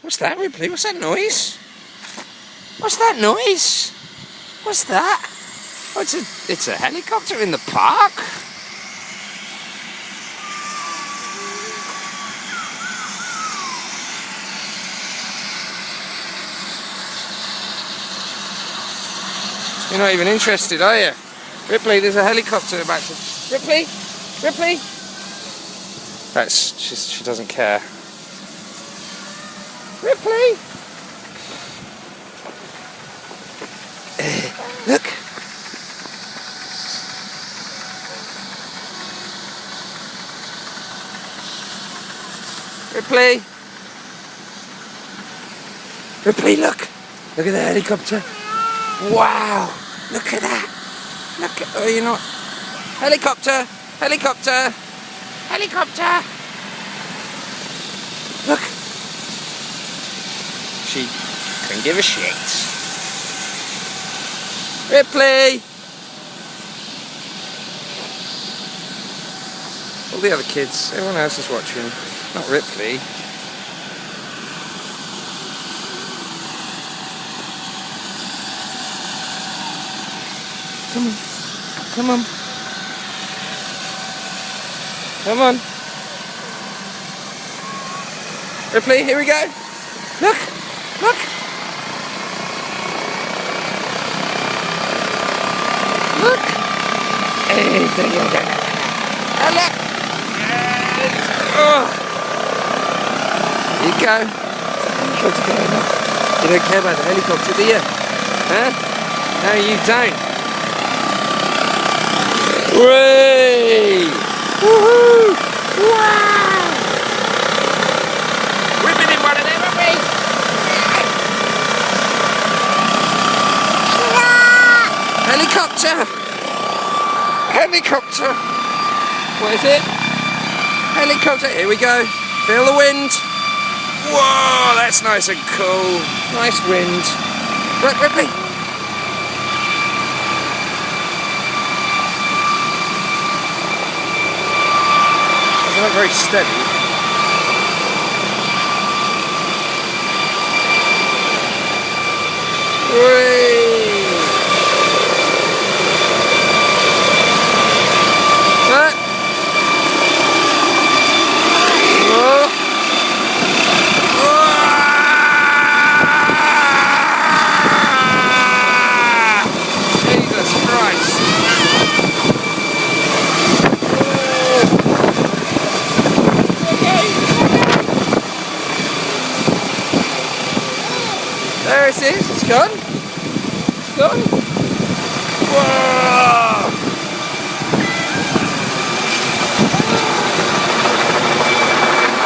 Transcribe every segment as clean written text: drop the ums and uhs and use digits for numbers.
What's that, Ripley? What's that noise? What's that noise? What's that? Oh, it's a helicopter in the park. You're not even interested, are you? Ripley, there's a helicopter about to... Ripley? Ripley? She doesn't care. Ripley? Look. Ripley? Ripley, look. Look at the helicopter. Wow. Look at that. Look at... Oh, you're not... Helicopter. Helicopter. Helicopter. Look. She can give a shit. Ripley! All the other kids, everyone else is watching. Not Ripley. Come on. Come on. Come on. Ripley, here we go. Look. Look. Look. Hey, look. Oh. Here you go. Helicopter going up. You don't care about the helicopter, do you? Huh? No, you don't. Hooray! Woohoo! Wow! We've been in one of them, haven't we? Helicopter! Helicopter! What is it? Helicopter! Here we go. Feel the wind. Whoa! That's nice and cool. Nice wind. Look, Ripley. It's not very steady. Whee! What? Whoa! Jesus Christ! There it is, it's gone. It's gone. Whoa!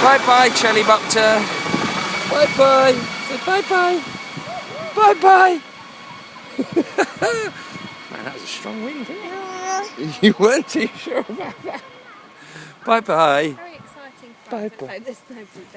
Bye-bye, Chelly-bopter. Bye-bye. Say bye-bye. Bye-bye. Man, that was a strong wind, wasn't it? You weren't too sure about that. Bye-bye. Very exciting. Bye-bye. There's nobody there.